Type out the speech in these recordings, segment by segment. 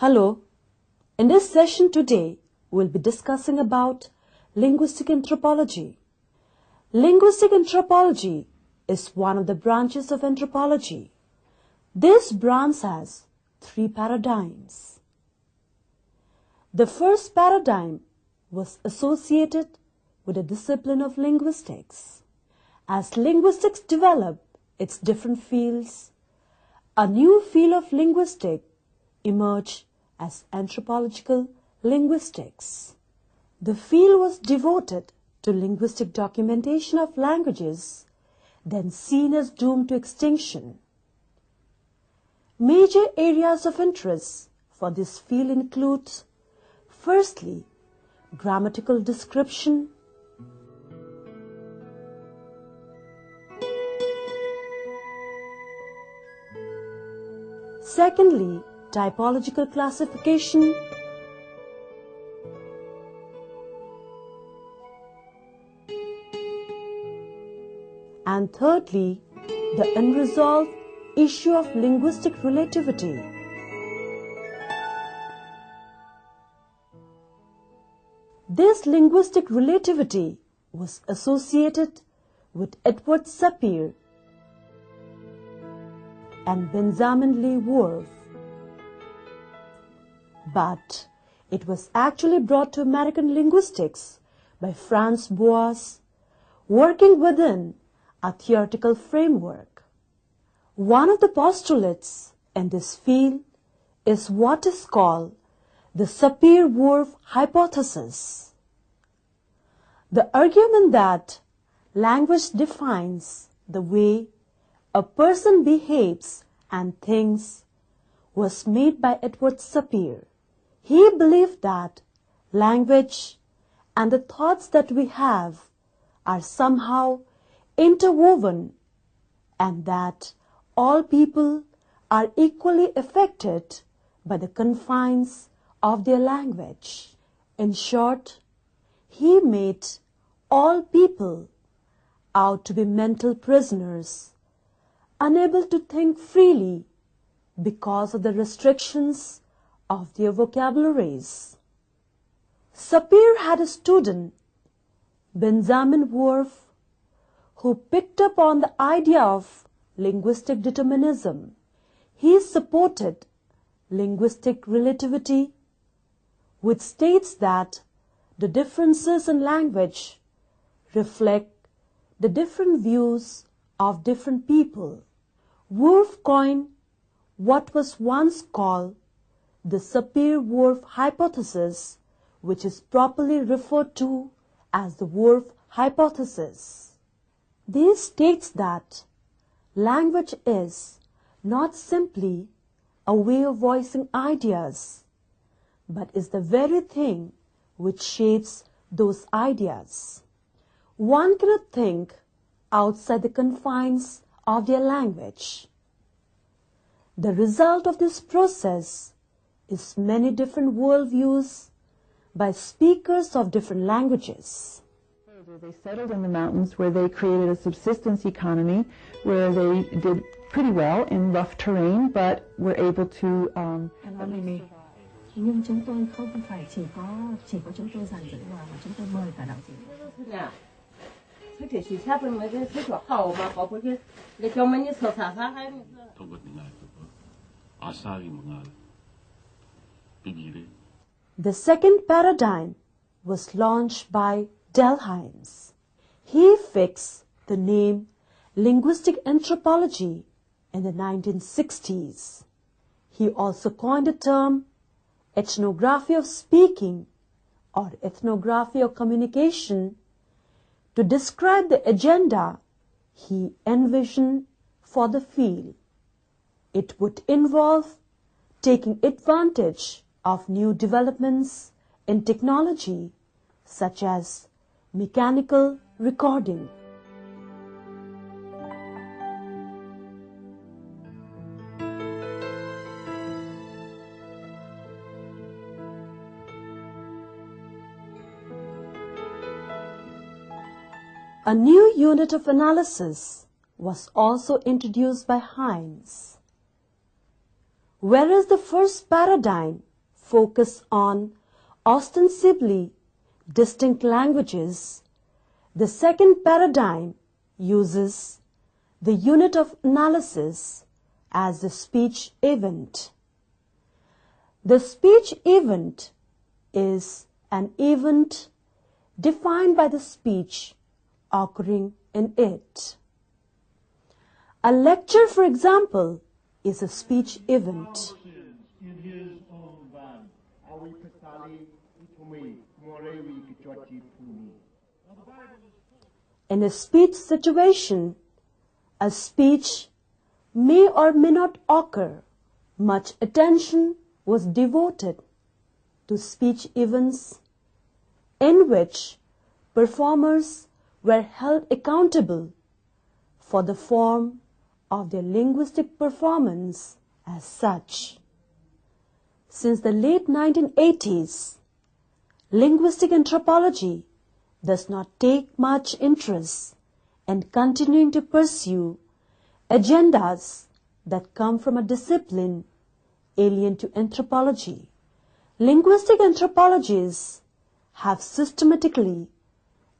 Hello. In this session today, we'll be discussing about linguistic anthropology. Linguistic anthropology is one of the branches of anthropology. This branch has three paradigms. The first paradigm was associated with the discipline of linguistics. As linguistics developed its different fields, a new field of linguistics emerged as anthropological linguistics. The field was devoted to linguistic documentation of languages, then seen as doomed to extinction. Major areas of interest for this field include, firstly, grammatical description, secondly, typological classification, and thirdly, the unresolved issue of linguistic relativity. This linguistic relativity was associated with Edward Sapir and Benjamin Lee Whorf, but it was actually brought to American linguistics by Franz Boas, working within a theoretical framework. One of the postulates in this field is what is called the Sapir-Whorf hypothesis. The argument that language defines the way a person behaves and thinks was made by Edward Sapir. He believed that language and the thoughts that we have are somehow interwoven and that all people are equally affected by the confines of their language. In short, he made all people out to be mental prisoners, unable to think freely because of the restrictions of their vocabularies. Sapir had a student, Benjamin Whorf, who picked up on the idea of linguistic determinism. He supported linguistic relativity, which states that the differences in language reflect the different views of different people. Whorf coined what was once called the Sapir-Whorf hypothesis, which is properly referred to as the Whorf hypothesis. This states that language is not simply a way of voicing ideas, but is the very thing which shapes those ideas. One cannot think outside the confines of their language. The result of this process is many different worldviews by speakers of different languages. They settled in the mountains where they created a subsistence economy where they did pretty well in rough terrain, but were able to The second paradigm was launched by Delheims. He fixed the name Linguistic Anthropology in the 1960s. He also coined the term ethnography of speaking or ethnography of communication to describe the agenda he envisioned for the field. It would involve taking advantage of new developments in technology such as mechanical recording. A new unit of analysis was also introduced by Hines. Whereas the first paradigm focus on ostensibly distinct languages, the second paradigm uses the unit of analysis as the speech event. The speech event is an event defined by the speech occurring in it. A lecture, for example, is a speech event. In a speech situation, a speech may or may not occur. Much attention was devoted to speech events in which performers were held accountable for the form of their linguistic performance as such. Since the late 1980s, linguistic anthropology does not take much interest in continuing to pursue agendas that come from a discipline alien to anthropology. Linguistic anthropologists have systematically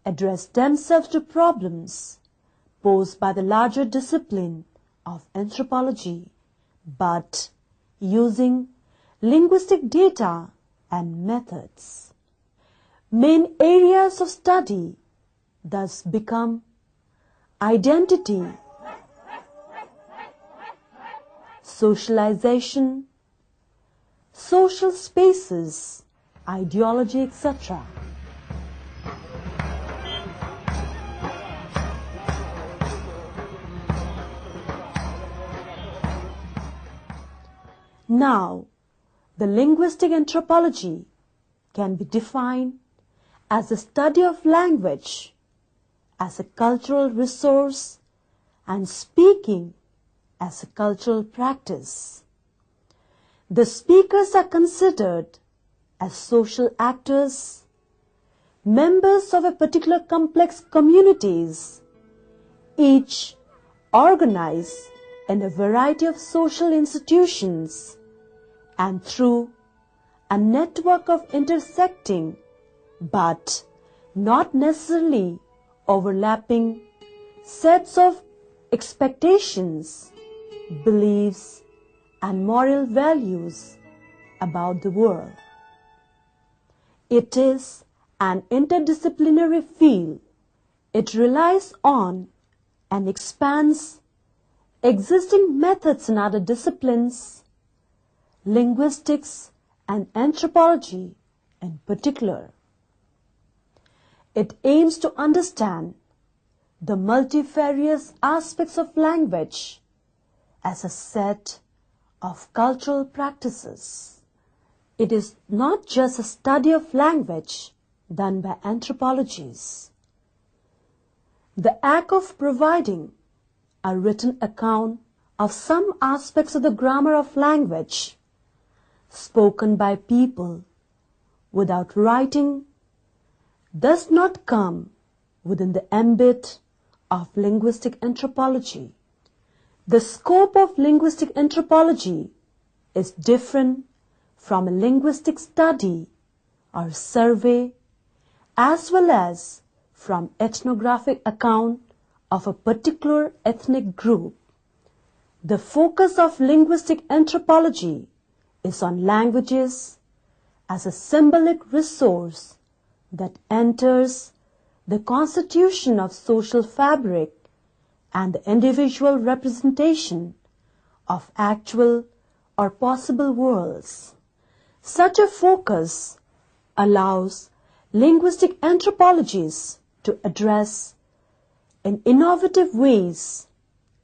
addressed themselves to problems posed by the larger discipline of anthropology, but using linguistic data and methods. Main areas of study thus become identity, socialization, social spaces, ideology, etc. Now, the linguistic anthropology can be defined as the study of language as a cultural resource and speaking as a cultural practice. The speakers are considered as social actors, members of a particular complex communities, each organized in a variety of social institutions and through a network of intersecting but not necessarily overlapping sets of expectations, beliefs, and moral values about the world. It is an interdisciplinary field. It relies on and expands existing methods in other disciplines, linguistics and anthropology in particular. It aims to understand the multifarious aspects of language as a set of cultural practices. It is not just a study of language done by anthropologists. The act of providing a written account of some aspects of the grammar of language spoken by people without writing does not come within the ambit of linguistic anthropology. The scope of linguistic anthropology is different from a linguistic study or survey, as well as from ethnographic account of a particular ethnic group. The focus of linguistic anthropology is on languages as a symbolic resource that enters the constitution of social fabric and the individual representation of actual or possible worlds. Such a focus allows linguistic anthropologists to address in innovative ways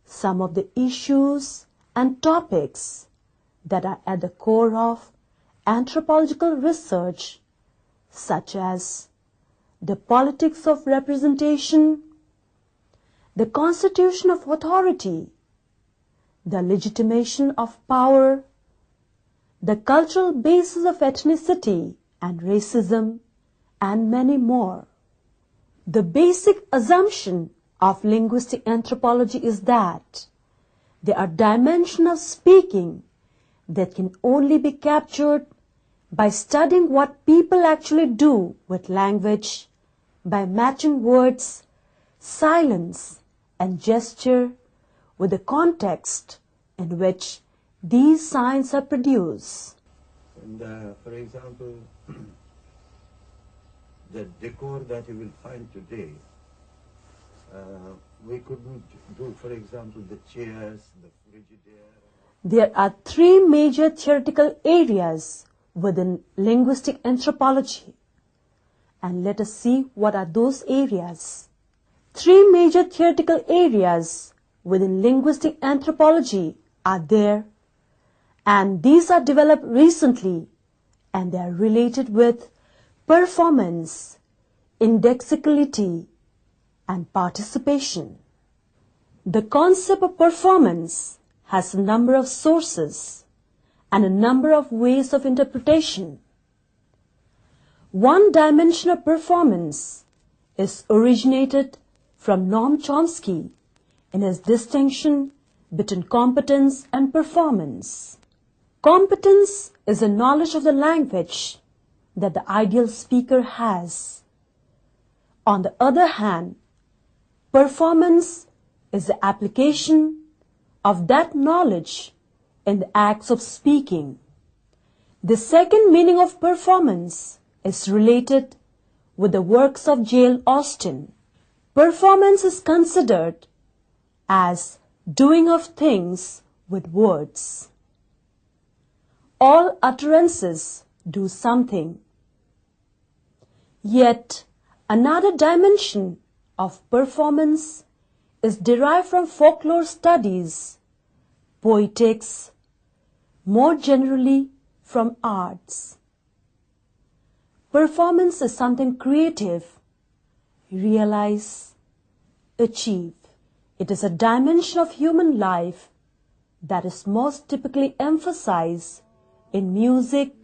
some of the issues and topics that are at the core of anthropological research, such as the politics of representation, the constitution of authority, the legitimation of power, the cultural basis of ethnicity and racism, and many more. The basic assumption of linguistic anthropology is that there are dimensions of speaking that can only be captured by studying what people actually do with language, by matching words, silence, and gesture with the context in which these signs are produced. And for example, the decor that you will find today, we couldn't do, for example, the chairs, the frigidaire. There are three major theoretical areas within linguistic anthropology. And let us see what are those areas. Three major theoretical areas within linguistic anthropology are there, and these are developed recently, and they are related with performance, indexicality, and participation. The concept of performance has a number of sources and a number of ways of interpretation. One dimension of performance is originated from Noam Chomsky in his distinction between competence and performance. Competence is a knowledge of the language that the ideal speaker has. On the other hand, performance is the application of that knowledge in the acts of speaking. The second meaning of performance is related with the works of J.L. Austin. Performance is considered as doing of things with words. All utterances do something. Yet another dimension of performance is derived from folklore studies, poetics, more generally from arts. Performance is something creative, realize, achieve. It is a dimension of human life that is most typically emphasized in music,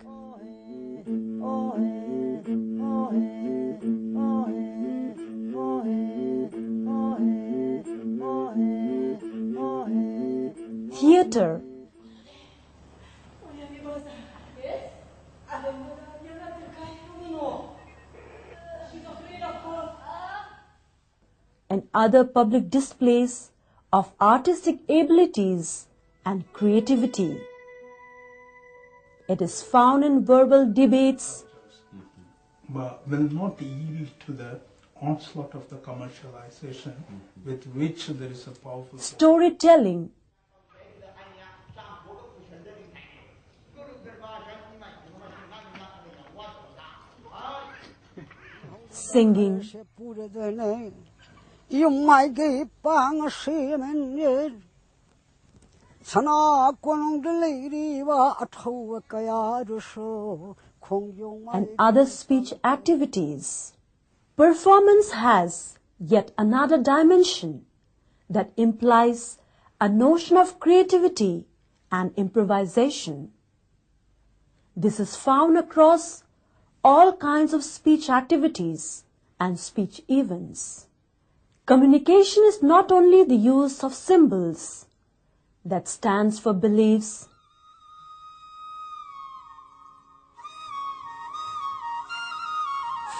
theater, and other public displays of artistic abilities and creativity. It is found in verbal debates, but will not yield to the onslaught of the commercialization with which there is a powerful storytelling, singing, and other speech activities. Performance has yet another dimension that implies a notion of creativity and improvisation. This is found across all kinds of speech activities and speech events. Communication is not only the use of symbols that stands for beliefs,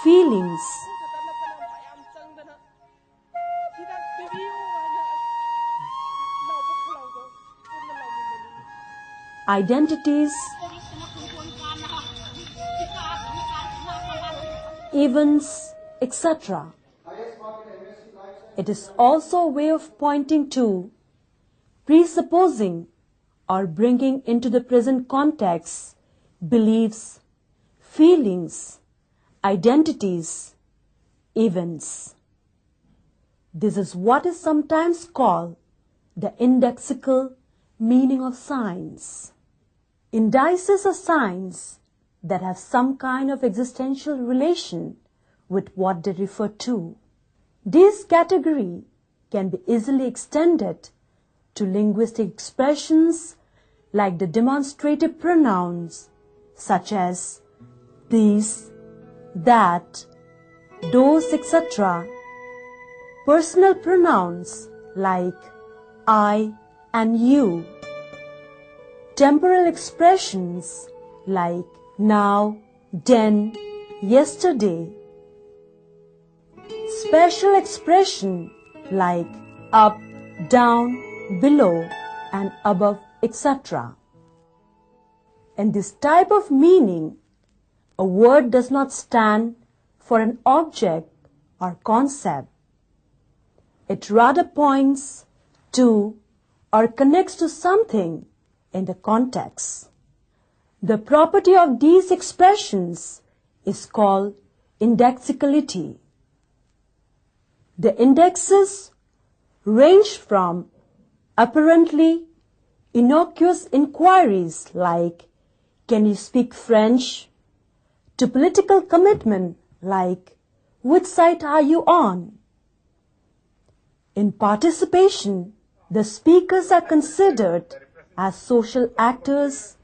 feelings, identities, events, etc. It is also a way of pointing to, presupposing, or bringing into the present context beliefs, feelings, identities, events. This is what is sometimes called the indexical meaning of signs. Indices are signs that have some kind of existential relation with what they refer to. This category can be easily extended to linguistic expressions like the demonstrative pronouns such as these, that, those, etc. Personal pronouns like I and you. Temporal expressions like now, then, yesterday. Special expression like up, down, below, and above, etc. In this type of meaning, a word does not stand for an object or concept. It rather points to or connects to something in the context. The property of these expressions is called indexicality. The indexes range from apparently innocuous inquiries like, "Can you speak French?" to political commitment like, "Which side are you on?" In participation, the speakers are considered as social actors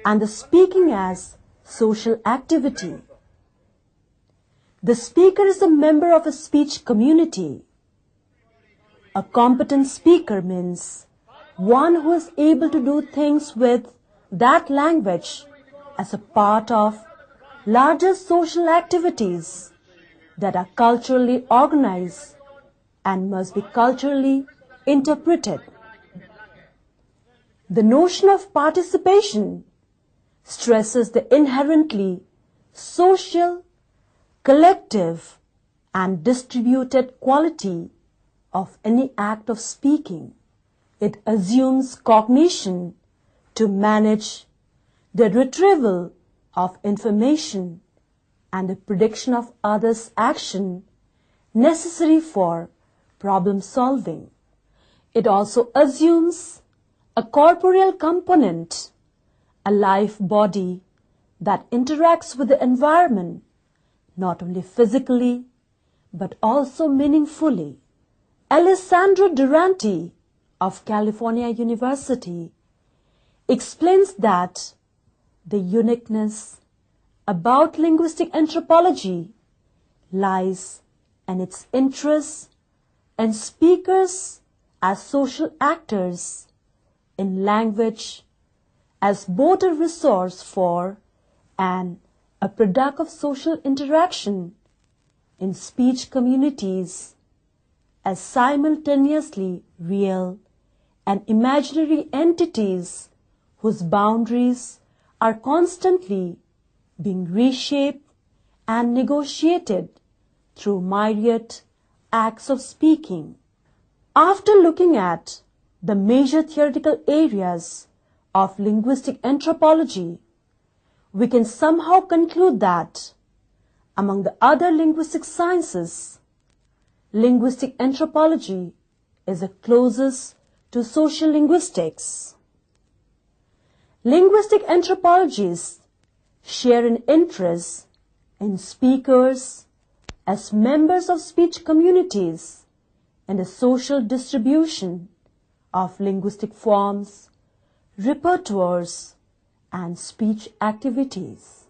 and the speaking as social activity. The speaker is a member of a speech community. A competent speaker means one who is able to do things with that language as a part of larger social activities that are culturally organized and must be culturally interpreted. The notion of participation stresses the inherently social, collective, and distributed quality of any act of speaking. It assumes cognition to manage the retrieval of information and the prediction of others' action necessary for problem solving. It also assumes a corporeal component, a life body that interacts with the environment not only physically but also meaningfully. Alessandro Duranti of California University explains that the uniqueness about linguistic anthropology lies in its interest in speakers as social actors, in language as both a resource for and a product of social interaction, in speech communities as simultaneously real and imaginary entities whose boundaries are constantly being reshaped and negotiated through myriad acts of speaking. After looking at the major theoretical areas of linguistic anthropology, we can somehow conclude that among the other linguistic sciences, linguistic anthropology is the closest to social linguistics. Linguistic anthropologists share an interest in speakers as members of speech communities and the social distribution of linguistic forms, repertoires, and speech activities.